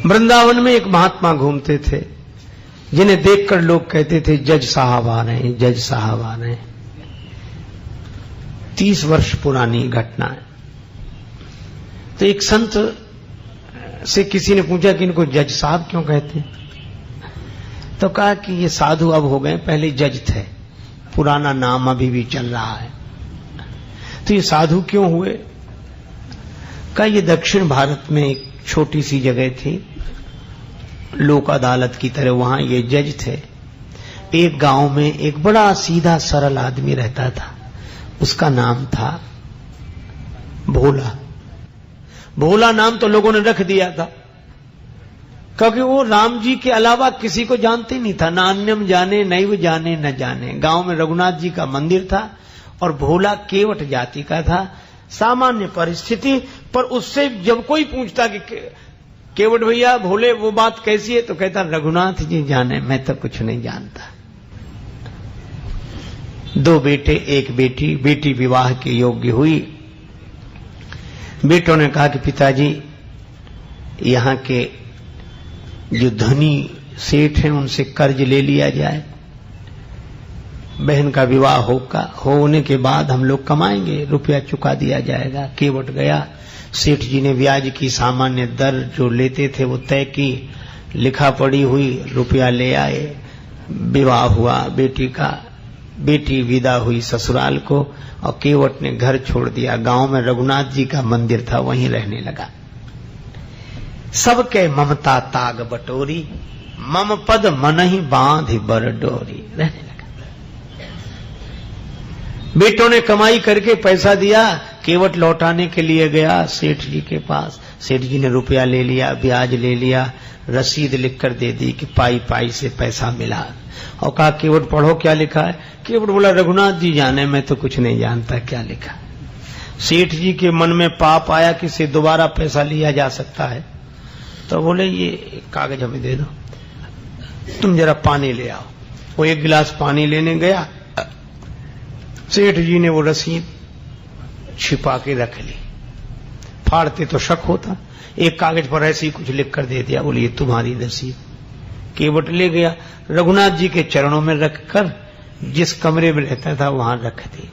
वृंदावन में एक महात्मा घूमते थे, जिन्हें देखकर लोग कहते थे जज साहब आ रहे हैं, जज साहब आ रहे हैं। 30 वर्ष पुरानी घटना है। तो एक संत से किसी ने पूछा कि इनको जज साहब क्यों कहते हैं? तो कहा कि ये साधु अब हो गए, पहले जज थे, पुराना नाम अभी भी चल रहा है। तो ये साधु क्यों हुए? कहा ये दक्षिण भारत में एक छोटी सी जगह थी, लोक अदालत की तरह, वहां ये जज थे। एक गांव में एक बड़ा सीधा सरल आदमी रहता था, उसका नाम था भोला। भोला नाम तो लोगों ने रख दिया था, क्योंकि वो राम जी के अलावा किसी को जानते नहीं था, ना अन्यम जाने नैव जाने न जाने। गांव में रघुनाथ जी का मंदिर था और भोला केवट जाति का था। सामान्य परिस्थिति पर उससे जब कोई पूछता कि केवट भैया भोले वो बात कैसी है, तो कहता रघुनाथ जी जाने, मैं तो कुछ नहीं जानता। 2 बेटे 1 बेटी, बेटी विवाह के योग्य हुई। बेटों ने कहा कि पिताजी यहां के जो धनी सेठ हैं उनसे कर्ज ले लिया जाए, बहन का विवाह होने के बाद हम लोग कमाएंगे, रुपया चुका दिया जाएगा। केवट गया, सेठ जी ने ब्याज की सामान्य दर जो लेते थे वो तय की, लिखा पड़ी हुई, रुपया ले आए, विवाह हुआ बेटी का। बेटी विदा हुई ससुराल को और केवट ने घर छोड़ दिया। गांव में रघुनाथ जी का मंदिर था, वहीं रहने लगा। सबके ममता ताग बटोरी, मम पद मनहि बांधि बर डोरी, रहने लगा। बेटों ने कमाई करके पैसा दिया, केवट लौटाने के लिए गया सेठ जी के पास। सेठ जी ने रुपया ले लिया, ब्याज ले लिया, रसीद लिखकर दे दी कि पाई पाई से पैसा मिला, और कहा केवट पढ़ो क्या लिखा है। केवट बोला रघुनाथ जी जाने, मैं तो कुछ नहीं जानता क्या लिखा। सेठ जी के मन में पाप आया कि इससे दोबारा पैसा लिया जा सकता है, तो बोले ये कागज हमें दे दो, तुम जरा पानी ले आओ। वो 1 गिलास पानी लेने गया, सेठ जी ने वो रसीद छिपा के रख ली। फाड़ते तो शक होता, एक कागज पर ऐसे ही कुछ लिख कर दे दिया, बोले ये तुम्हारी रसीद। केवट ले गया, रघुनाथ जी के चरणों में रखकर जिस कमरे में रहता था वहां रख दी,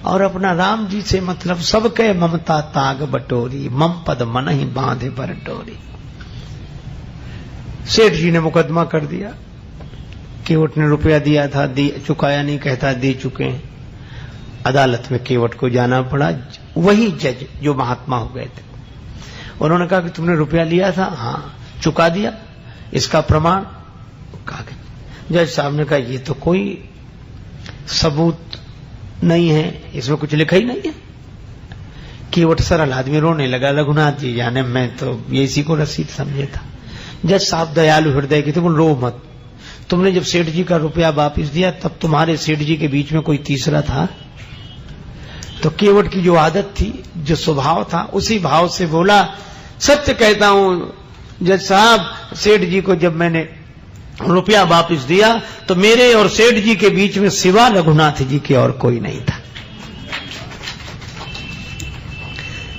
और अपना राम जी से मतलब सबके ममता ताग बटोरी, मम पद मनहि बांधे बर डोरी। सेठ जी ने मुकदमा कर दिया। केवट ने रुपया दिया था, चुकाया नहीं, कहता दे चुके हैं। अदालत में केवट को जाना पड़ा। वही जज जो महात्मा हो गए थे, उन्होंने कहा कि तुमने रुपया लिया था? हाँ। चुका दिया? इसका प्रमाण? कागज। जज साहब ने कहा ये तो कोई सबूत नहीं है, इसमें कुछ लिखा ही नहीं है। केवट सरल आदमी रोने लगा, रघुनाथ जी जाने, मैं तो ये इसी को रसीद समझे था। जज साहब दयालु हृदय के थे, बोल रो मत, तुमने जब सेठ जी का रुपया वापिस दिया तब तुम्हारे सेठ जी के बीच में कोई तीसरा था? तो केवट की जो आदत थी, जो स्वभाव था, उसी भाव से बोला सत्य कहता हूं जज साहब, सेठ जी को जब मैंने रुपया वापिस दिया तो मेरे और सेठ जी के बीच में सिवा रघुनाथ जी के और कोई नहीं था।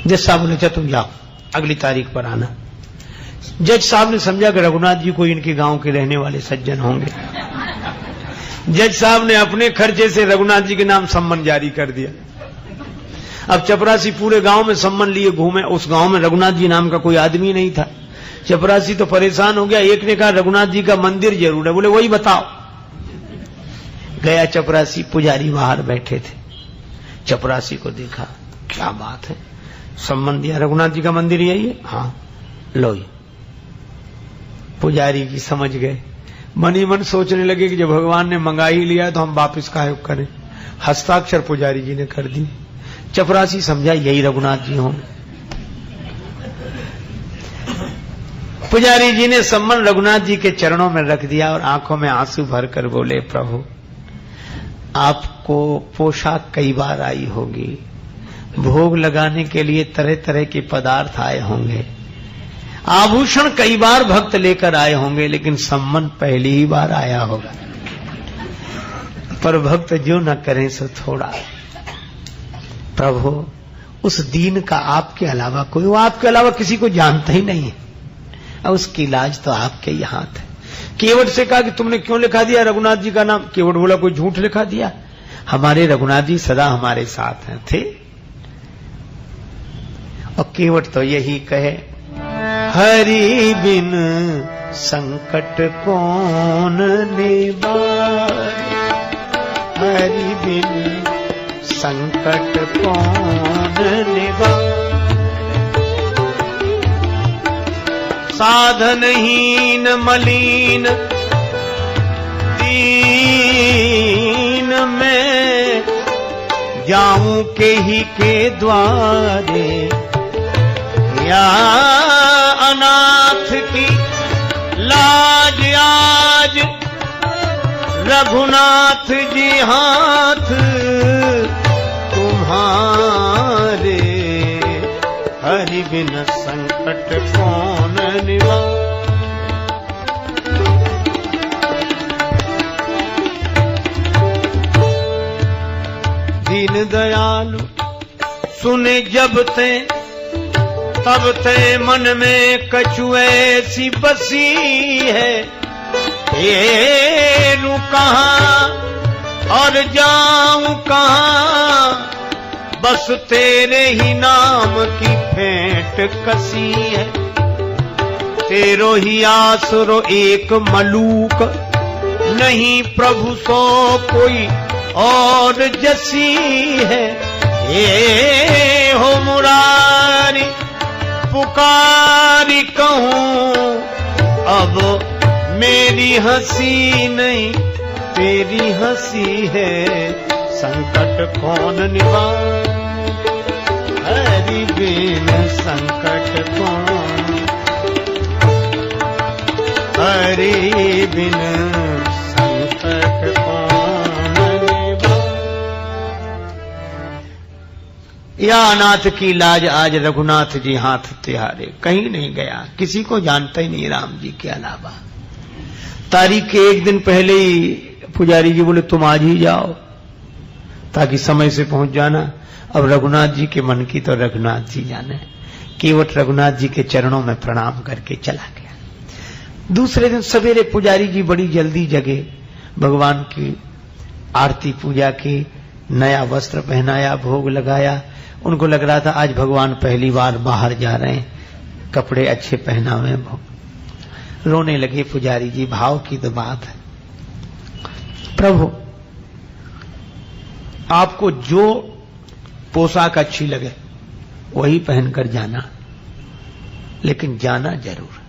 जज साहब बोले अच्छा तुम जाओ, अगली तारीख पर आना। जज साहब ने समझा कि रघुनाथ जी कोई इनके गांव के रहने वाले सज्जन होंगे। जज साहब ने अपने खर्चे से रघुनाथ जी के नाम सम्मन जारी कर दिया। अब चपरासी पूरे गांव में सम्मन लिए घूमे, उस गांव में रघुनाथ जी नाम का कोई आदमी नहीं था। चपरासी तो परेशान हो गया। एक ने कहा रघुनाथ जी का मंदिर जरूर है, बोले वही बताओ। गया चपरासी, पुजारी बाहर बैठे थे। चपरासी को देखा, क्या बात है, सम्मन दिया, रघुनाथ जी का मंदिर यही है? हाँ लो। पुजारी जी समझ गए, मन ही मन सोचने लगे कि जब भगवान ने मंगा ही लिया तो हम वापिस काहे करें। हस्ताक्षर पुजारी जी ने कर दी। चपरासी समझा यही रघुनाथ जी हों। पुजारी जी ने सम्मन रघुनाथ जी के चरणों में रख दिया और आंखों में आंसू भरकर बोले प्रभु आपको पोशाक कई बार आई होगी, भोग लगाने के लिए तरह तरह के पदार्थ आए होंगे, आभूषण कई बार भक्त लेकर आए होंगे, लेकिन सम्मन पहली ही बार आया होगा। पर भक्त जो न करें सो थोड़ा। प्रभु उस दीन का आपके अलावा कोई, वो आपके अलावा किसी को जानता ही नहीं है, और उसकी इलाज तो आपके ही हाथ है। केवट से कहा कि तुमने क्यों लिखा दिया रघुनाथ जी का नाम? केवट बोला कोई झूठ लिखा दिया, हमारे रघुनाथ जी सदा हमारे साथ हैं थे। और केवट तो यही कहे, हरि बिन संकट कौन निवारे, हरि बिन संकट कौन निवारे, साधनहीन मलिन दीन में जाऊं के ही के द्वारे, या अनाथ की लाज आज रघुनाथ जी हाथ तुम्हारे, हरि बिन संकट कौन निवारे। दीन दयालु सुने जब ते, तब ते मन में कछु ऐसी बसी है, ये लू कहां और जाऊं कहां, बस तेरे ही नाम की फेंट कसी है, तेरो ही आसरो एक मलूक, नहीं प्रभु सो कोई और जसी है, ये हो मुरारी पुकारी कहूं, अब मेरी हंसी नहीं तेरी हंसी है, संकट कौन निवारे, हरि बिन संकट कौन, हरि बिन संकट कौन निवारे। या अनाथ की लाज आज रघुनाथ जी हाथ तिहारे, कहीं नहीं गया, किसी को जानता ही नहीं राम जी के अलावा। तारीख के एक दिन पहले ही पुजारी जी बोले तुम आज ही जाओ ताकि समय से पहुंच जाना। अब रघुनाथ जी के मन की तो रघुनाथ जी जाने। केवट रघुनाथ जी के चरणों में प्रणाम करके चला गया। दूसरे दिन सवेरे पुजारी जी बड़ी जल्दी जगे, भगवान की आरती पूजा की, नया वस्त्र पहनाया, भोग लगाया। उनको लग रहा था आज भगवान पहली बार बाहर जा रहे हैं, कपड़े अच्छे पहनावे हैं। रोने लगे पुजारी जी, भाव की तो बात है। प्रभु आपको जो पोशाक अच्छी लगे वही पहनकर जाना, लेकिन जाना जरूर,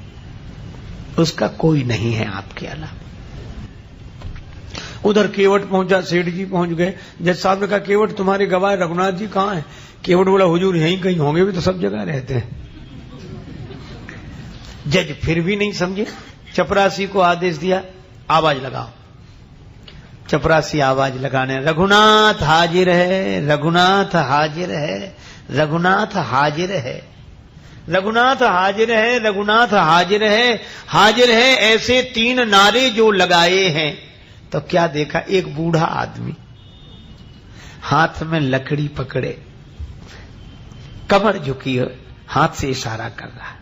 उसका कोई नहीं है आपके अलावा। उधर केवट पहुंचा, सेठ जी पहुंच गए। जज साहब ने कहा केवट तुम्हारे गवाह रघुनाथ जी कहां हैं? केवट बोला हुजूर यहीं कहीं होंगे, भी तो सब जगह रहते हैं। जज फिर भी नहीं समझे, चपरासी को आदेश दिया आवाज लगाओ। चपरासी आवाज लगाने, रघुनाथ हाजिर है, रघुनाथ हाजिर है, रघुनाथ हाजिर है, रघुनाथ हाजिर है, रघुनाथ हाजिर है, हाजिर है। ऐसे 3 नारे जो लगाए हैं तो क्या देखा, एक बूढ़ा आदमी हाथ में लकड़ी पकड़े, कमर झुकी है, हाथ से इशारा कर रहा है।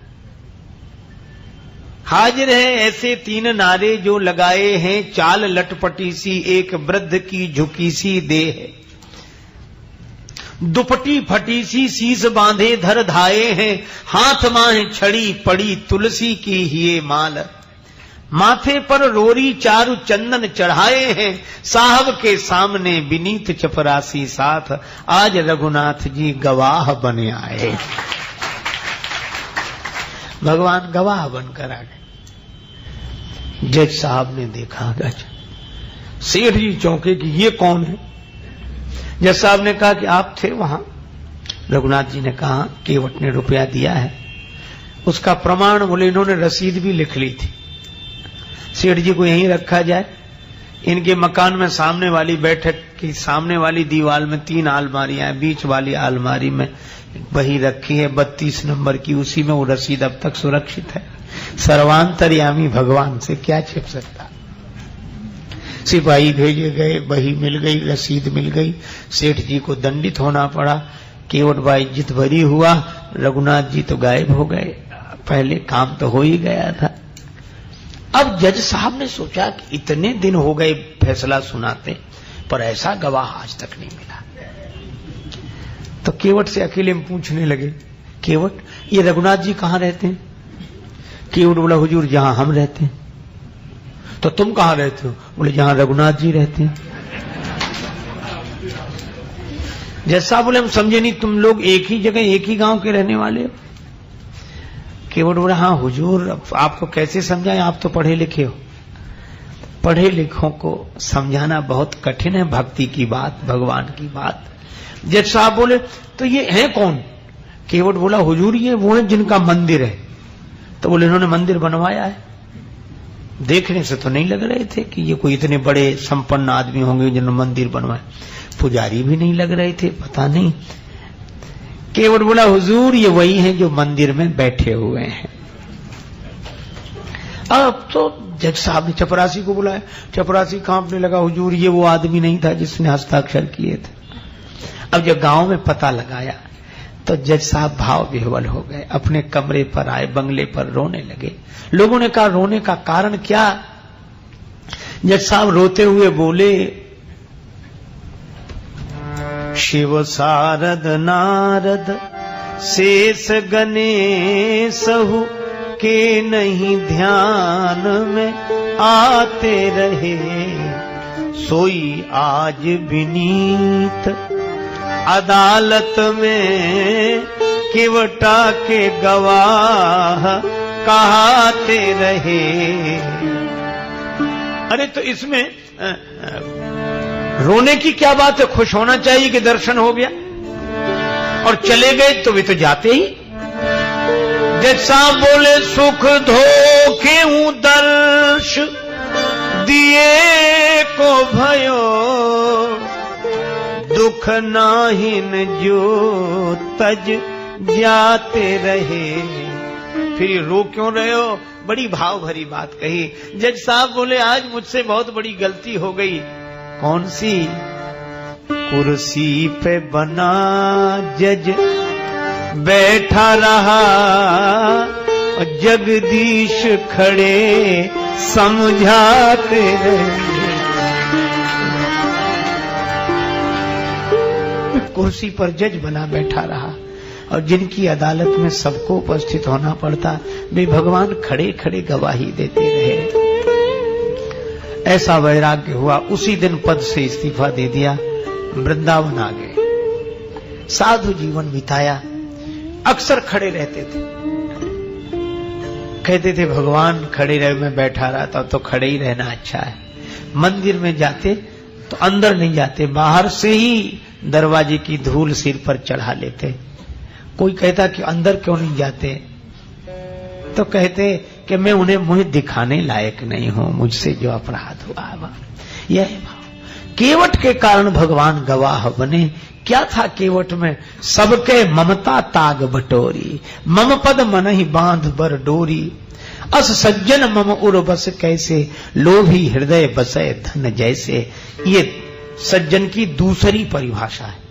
हाजिर है ऐसे 3 नारे जो लगाए हैं, चाल लटपटी सी एक वृद्ध की झुकी सी देह, दुपटी फटी सी शीस बांधे धर धाये हैं, हाथ माह छड़ी पड़ी तुलसी की हिये माल, माथे पर रोरी चारु चंदन चढ़ाए हैं, साहब के सामने विनीत चपरासी साथ, आज रघुनाथ जी गवाह बने आए। भगवान गवाह बनकर आ गए। जज साहब ने देखा, गज सेठ जी चौंके कि ये कौन है? जज साहब ने कहा कि आप थे वहां। रघुनाथ जी ने कहा केवट ने रुपया दिया है, उसका प्रमाण बोले इन्होंने रसीद भी लिख ली थी। सेठ जी को यहीं रखा जाए। इनके मकान में सामने वाली बैठक की सामने वाली दीवार में 3 अलमारियां हैं, बीच वाली अलमारी में वही रखी है 32 नंबर की, उसी में वो रसीद अब तक सुरक्षित है। सर्वांतर्यामी भगवान से क्या छिप सकता। सिपाही भेजे गए, बही मिल गई, रसीद मिल गई। सेठ जी को दंडित होना पड़ा। केवट बाई इज्जत भरी हुआ, रघुनाथ जी तो गायब हो गए, पहले काम तो हो ही गया था। अब जज साहब ने सोचा कि इतने दिन हो गए फैसला सुनाते, पर ऐसा गवाह आज तक नहीं मिला। तो केवट से अकेले में पूछने लगे, केवट ये रघुनाथ जी कहां रहते हैं? केवट बोला, हुजूर जहां हम रहते हैं। तो तुम कहां रहते हो? बोले जहां रघुनाथ जी रहते हैं। जैसा बोले हम समझे नहीं, तुम लोग एक ही जगह एक ही गांव के रहने वाले हो? केवट बोला, हाँ हुजूर, आपको कैसे समझाएं, आप तो पढ़े लिखे हो। पढ़े लिखों को समझाना बहुत कठिन है, भक्ति की बात, भगवान की बात। जज साहब बोले, तो ये है कौन? केवट बोला, हुजूर ये वो है जिनका मंदिर है। तो बोले, इन्होंने मंदिर बनवाया है? देखने से तो नहीं लग रहे थे कि ये कोई इतने बड़े संपन्न आदमी होंगे जिन्होंने मंदिर बनवाया। पुजारी भी नहीं लग रहे थे, पता नहीं। केवट बोला, हुजूर ये वही हैं जो मंदिर में बैठे हुए हैं। अब तो जज साहब ने चपरासी को बुलाया। चपरासी कांपने लगा, हुजूर ये वो आदमी नहीं था जिसने हस्ताक्षर किए थे। अब जब गांव में पता लगाया तो जज साहब भाव विह्वल हो गए, अपने कमरे पर आए, बंगले पर रोने लगे। लोगों ने कहा, रोने का कारण क्या? जज साहब रोते हुए बोले, शिव सारद नारद शेष गणेशहु के नहीं ध्यान में आते रहे, सोई आज विनीत अदालत में केवटा के गवाह कहाते रहे। अरे तो इसमें रोने की क्या बात है? खुश होना चाहिए कि दर्शन हो गया। और चले गए तो वे तो जाते ही। जज साहब बोले, सुख धोखे दर्श दिए को भयो, दुख नाहिन जो तज जाते रहे। फिर ये रो क्यों रहे हो? बड़ी भाव भरी बात कही। जज साहब बोले, आज मुझसे बहुत बड़ी गलती हो गई। कौन सी? कुर्सी पे बना जज बैठा रहा, और जगदीश खड़े समझाते रहे। कुर्सी पर जज बना बैठा रहा, और जिनकी अदालत में सबको उपस्थित होना पड़ता, वे भगवान खड़े खड़े गवाही देते रहे। ऐसा वैराग्य हुआ, उसी दिन पद से इस्तीफा दे दिया, वृंदावन आ गए, साधु जीवन बिताया। अक्सर खड़े रहते थे, कहते थे भगवान खड़े रहे, मैं बैठा रहा था, तो खड़े ही रहना अच्छा है। मंदिर में जाते तो अंदर नहीं जाते, बाहर से ही दरवाजे की धूल सिर पर चढ़ा लेते। कोई कहता कि अंदर क्यों नहीं जाते? तो कहते कि मैं उन्हें मुझे दिखाने लायक नहीं हूं, मुझसे जो अपराध हुआ। यह भाव केवट के कारण भगवान गवाह बने। क्या था केवट में? सबके ममता ताग बटोरी, मम पद मन ही बांध बर डोरी, अस सज्जन मम उर बस कैसे, लोभी हृदय बसे धन जैसे। ये सज्जन की दूसरी परिभाषा है।